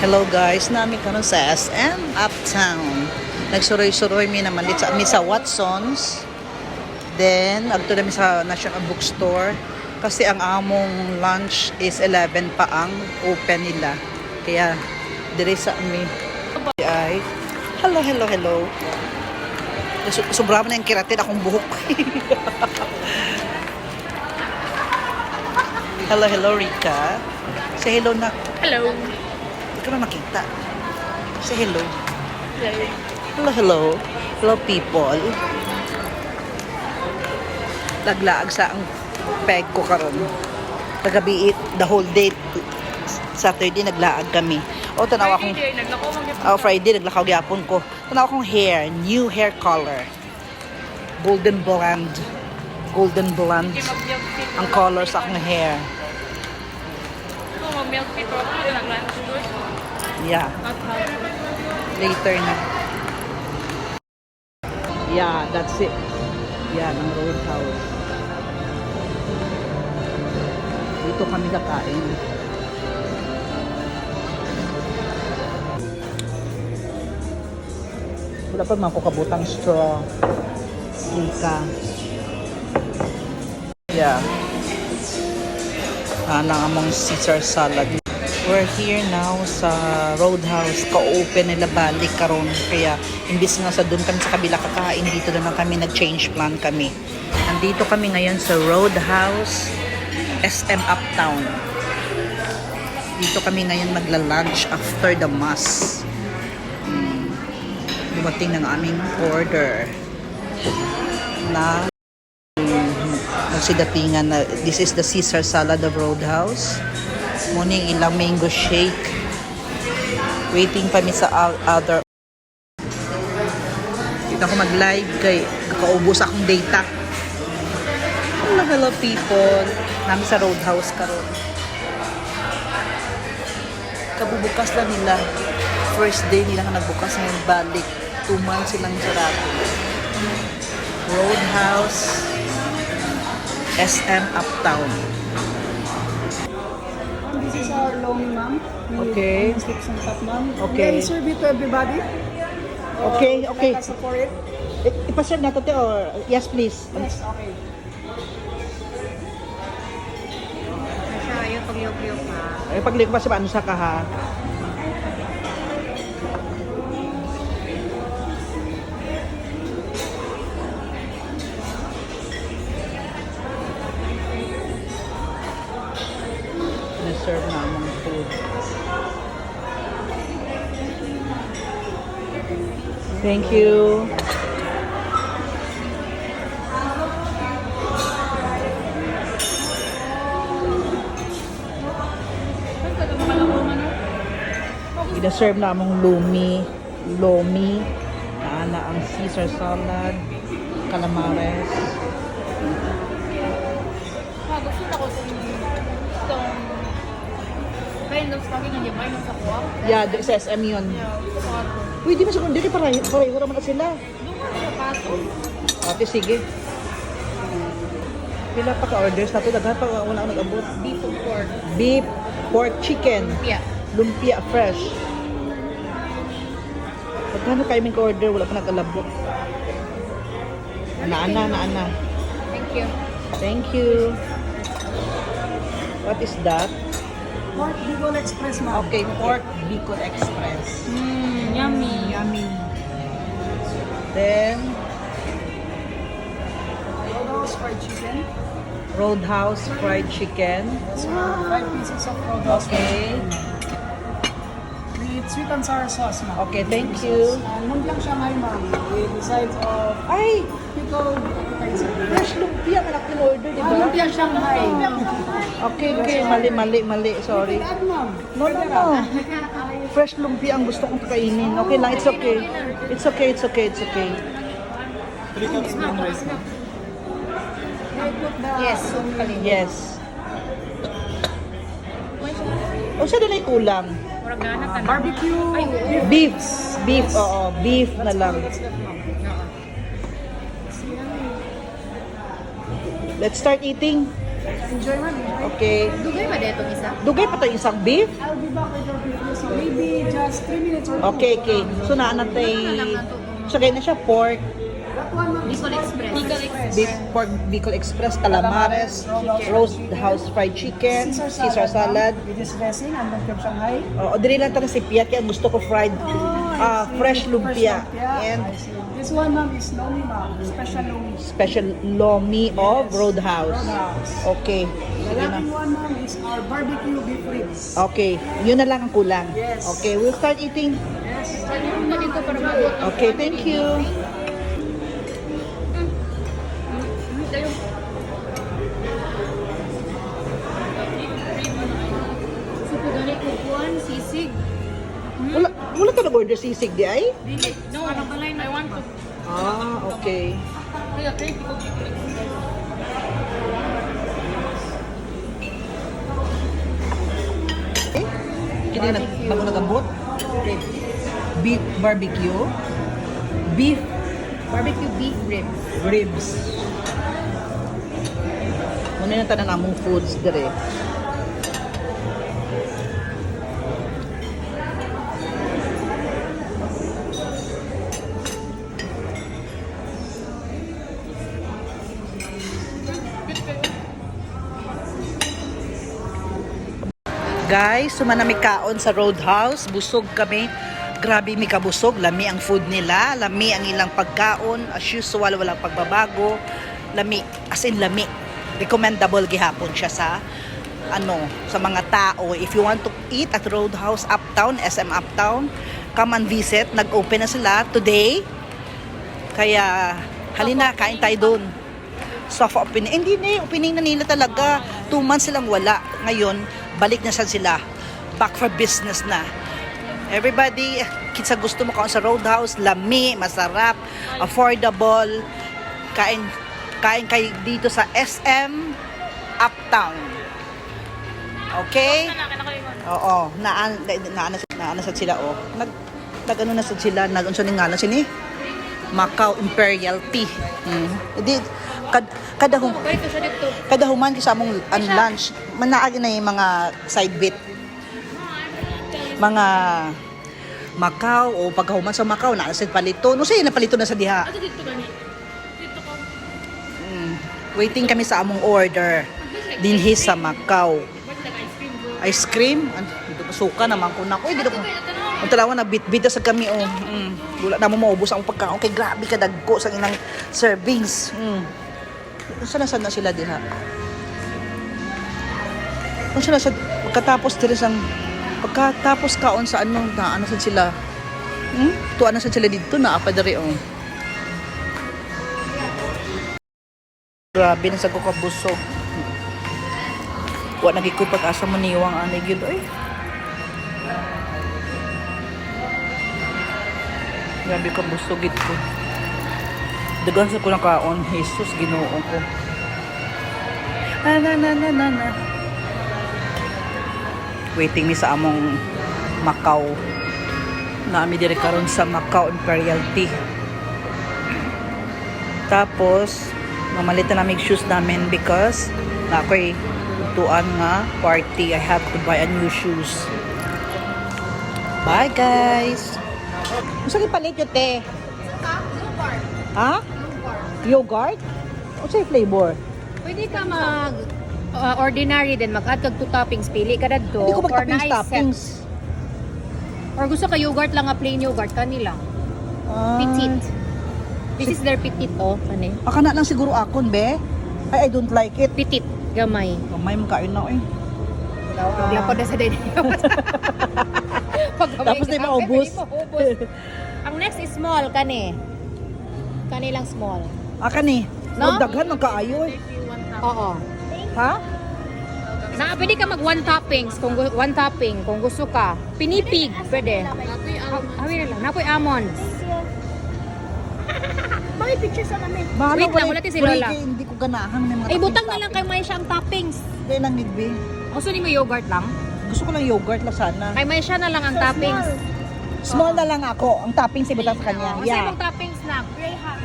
Hello guys, nami karon sa SM Uptown. Nagsuroy-suroy mi naman dito sa Watsons. Then agto na mi sa National Bookstore kasi ang among lunch is 11 pa ang open nila. Kaya dire sa mi ay hello. Sobra man ang kiratin akong buhok. Hello Rika. Say hello na. Hello. Hindi ka na makita. Say hello. Hello. Hello people. Laglaag sa ang peg ko karon. Kagabi the whole day Saturday naglaag kami. O tanawa akong Friday naglakaw gyapon ko. Tanawa akong hair, new hair color. Golden blonde ang color sa akong hair. Yeah. Later na. Yeah, that's it. Yeah, ng Roadhouse. Dito kami kakain. Wala pa mga kabutang straw. Lika. Yeah. Nang among Caesar salad. We're here now sa Roadhouse. Ka-open nila balik karon. Kaya imbis nga sa doon kami sa kabila kakain, dito naman kami nag-change plan kami. Nandito kami ngayon sa Roadhouse SM Uptown. Dito kami ngayon magla-lunch after the mass. Dumating ng aming order na nagsidatingan na this is the Caesar salad of Roadhouse. Muning ilang mango shake. Waiting pa mi sa other. Kita ko mag-live kay kaubos akong data. Hello people. Nami sa Roadhouse karon. Kabubukas lang nila. First day nila nga nagbukas ngayon balik. 2 months silang sarado. Roadhouse SM Uptown. This is our long, ma'am. Okay. Sticks on top, ma'am. Okay. Then serve it to everybody. Okay. Let us support it. Ipaserve nato te or yes please. Yes, okay. Masya, yung pagyok-yok ha. Ay paglik pa sa ano sa kaha. Na-serve na among food. Thank you. Ina-serve na among lomi, na ang Caesar salad, calamares. Gusto na ko itong kind of stocking ang yabay ng sakuha. Yeah, sa SM yun. Pwede mo sa kundi pareho naman na sila. Doon ka sa paso. Ate, sige. Pila pa ka-orders nato daghan pa wala akong nag-abot. Beef or pork. Beef, pork, chicken, Yeah. lumpia fresh. Pagkano kayo may ka-order, wala pa nag-alabot. Naana. Thank you. Thank you. What is that? Pork Bicol Express, ma'am. Okay, pork Bicol Express. Yummy. Yummy. Then, Roadhouse fried chicken. Roadhouse fried chicken. Yes, ma'am. 5 pieces of Roadhouse fried Okay. chicken. With sweet and sour sauce, ma'am. Okay, thank you. Lumpia Shanghai, ma'am. With the sides of Ay, pickle appetizer. fresh lumpia ka na order, di ba? Lumpia Shanghai. Okay, mali. Sorry. Add, ma'am. No. Fresh lumpia ang gusto kong kainin. Okay lang, it's okay. It's okay. Yes. Yes. O siya din ay kulang. Murag na ka na. Barbecue. Beef, oo, beef na lang. Let's start eating. Enjoy, ma'am. Okay. Dugay ba dito isa? Dugay pa to isang beef? I'll be back with your previous one. Maybe just 3 minutes or 2. Okay, okay. So naanatay, so kaya na siya pork, That one, ma'am, is Bicol Express. pork Bicol Express, calamares, roast house fried chicken, Caesar salad. With this dressing and then from Shanghai. O dili lang ito si Piat, kaya gusto ko fried, fresh lumpia. And I see. This one, ma'am, is lomi, ma'am. Special lomi. special lomi of Roadhouse. Roadhouse. Okay. The Sige na. last one, ma'am, is our barbecue beef ribs. Okay. Yun na lang ang kulang. Yes. Okay, we'll start eating. Ano na dito para mabot? Okay, thank you. So, po ganit ko kuhan, sisig. Wala ka nag-order sisig di ay? Dili. No, I want to. Ah, okay. Kaya, crazy ko. Okay. Kini na bago nagabot. Beef barbecue. Beef Barbecue beef ribs. ribs. Muna na tanan among foods dire. Guys, sumanami kaon sa Roadhouse. Busog kami. Grabe mi kabusog. Lami ang food nila. Lami ang ilang pagkaon. As usual, walang pagbabago. Lami. As in, lami. Recommendable gihapon siya sa sa mga tao. If you want to eat at Roadhouse Uptown, SM Uptown, come and visit. Nag-open na sila today. Kaya, halina, kain tayo dun. Soft opening. Hindi na, opening na nila talaga. 2 months silang wala. Ngayon, balik na sila. Back for business na. Everybody, kitsa gusto mo kaon sa Roadhouse, lami, masarap, affordable. Kain kayo dito sa SM Uptown. Okay? Oo, naanasad sila oh. Nag-ano na sila, nag-unsa ning ngalan sini? Macau Imperial Tea. Edi kada human sa among lunch, manaagi na yung mga side bit. Mga Macau o pagkahuman sa Macau na sa palito. No say na palito na sa diha. Ato dito ganit. Dito ko. Waiting kami sa among order dinhi sa Macau. What's like ice cream bro? Ice cream? Dito pa suka naman ko na. Uy, dito ko. Ang talawa na bit-bit sa kami oh. Wala na mo maubos ang pagkaon kay grabe ka dagko sa inang servings. Sana na sila diha. Kung sila sa pagkatapos kaon sa ano sa sila. Tuan na sa sila dito na apa diri oh. Grabe na sa ko kabusog. Wa nagikoy pag-asa mo niwang ani gyud oy. Grabe ka busog gid ko. Dagan sa ko na kaon, Jesus Ginoo ko. Na. Waiting mi sa among Macau. Naami dire karon sa Macau Imperial Tea. Tapos mamalit na namin shoes namin because na ako'y tuan nga party. I have to buy a new shoes. Bye guys! Gusto kayo palit yun, te? Ha? Yogurt? O sa'yo flavor? Pwede ka mag ordinary din mag-add kag 2 toppings pili ka dadto Hindi ko or na mag-toppings. or gusto ka yogurt lang nga plain yogurt kanila. Petite. This is their petite oh, kani. Akana lang siguro akon, be. I don't like it. Petite, gamay. Kamay mo kain na, eh. Paglapod na sa din. Tapos na yung maubos. Ang next is small kani. Kani lang small. Akan eh. No? Daghan magkaayo eh. Oo. Ha? Na pwede ka mag 1 toppings kung 1 topping kung gusto ka. Pinipig pwede. Hawi na lang. Napoy almonds. May picture sa namin. Bahala, Wait lang, wala ti si Lola. Hindi ko ganahan. May mga Ay butang na toppings. lang kay may siyang toppings. Hindi lang, Midbe. Gusto ni mo yogurt lang? Gusto ko lang yogurt lang sana. Kay may siya na lang ang toppings. Small na lang ako. Ang topping si Butas sa kanya. Kasi Yeah. mong toppings na. Graham.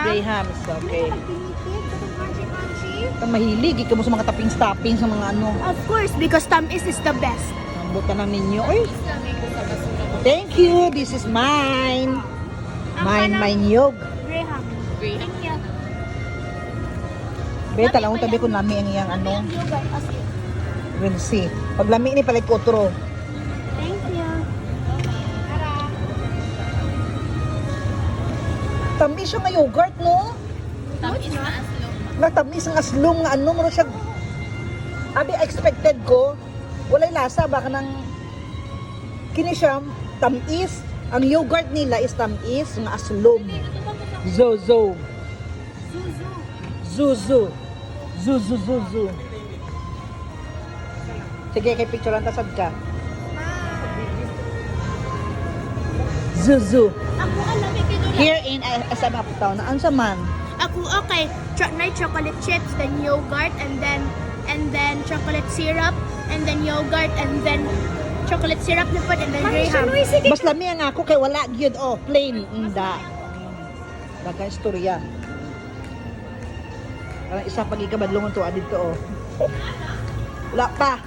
Graham is okay. Crunchy. Kang mahilig. Ikaw mo sa mga toppings sa mga ano. Of course, because Tamis is the best. Ambot na ninyo. Uy, thank you. This is mine. Mine yog. Graham. Thank you. Be, talawang tabi ko nami ang iyang ano. Yogurt as in. We'll see. Pag lami ni palit kutro. Thank you. Tara. Tamis siya nga yogurt, no? Tamis na aslong. Natamis ang aslom nga ano. Maro siya. Abi, expected ko. Walay lasa. Baka nang kini siya tamis. Ang yogurt nila is tamis nga aslom. Zozo. Zuzu. Zuzu. Sige, kay picture lang tasad ka. Zuzu. Ako alam kinula. Here in SM Uptown, naan sa man? Ako okay. Chocolate chips, then yogurt, and then chocolate syrup, and then yogurt, and then chocolate syrup na po, and then Graham. Mas lami ang ako kay wala gyud oh, plain inda. Daga istorya. Parang isa pag ikabadlongon to adito oh. Wala pa.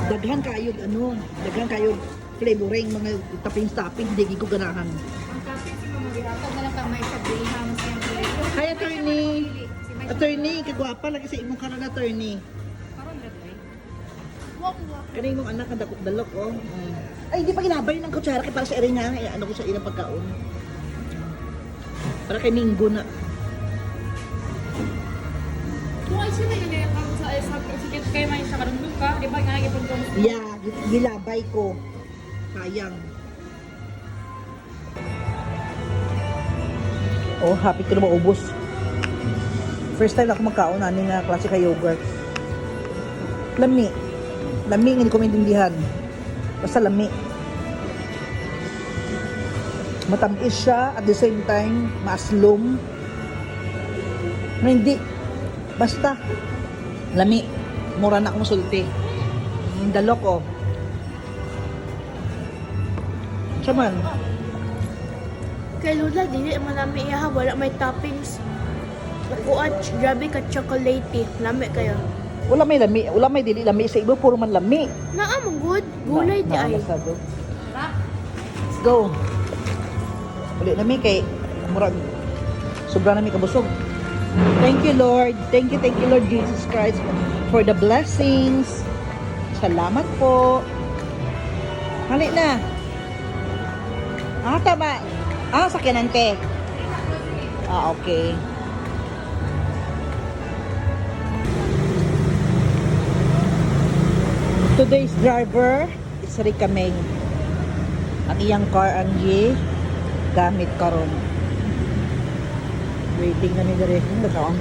Daghan kayo daghan kayo flavoring mga toppings hindi ko ganahan. Ang kasi si Mama Birata na lang kamay sa Graham siyempre. Hi attorney, kagwapa lagi sa imong karon attorney. Karon ra ba? Kani imong anak ang dakok dalok oh. Ay hindi pa ginabay ng kutsara kay para sa ere niya ano ko sa ilang pagkaon. Para kay Minggo na. Kung ay sila yun eh, kung sa sige kayo man sa karundog ka, di ba nga ipon ko Yeah, gilabay ko. Sayang. Oh, happy ko na maubos. First time ako magkaon ani nga klase ka yogurt. Lami. Lami nga hindi ko maintindihan. Basta lami. Matamis siya at the same time maaslom. Na hindi. Basta lami. Mura na akong sulti. Dalok oh. Saman. Kay Lula, dili malami iya, wala may toppings. Nakuha, grabe ka chocolatey. Lami kayo. Wala may lami, wala may dili lami sa iba puro man lami. Naamang good. Gulay di ay. Let's go. Uli lami kay murag sobra nami kabusog. Thank you Lord. Thank you Lord Jesus Christ for the blessings. Salamat po. Hali na. Tama. Sakyanan te. Okay. Today's driver is Rika Meng. Ang iyang car ang gamit karon. Waiting na ni dire. Ano ba?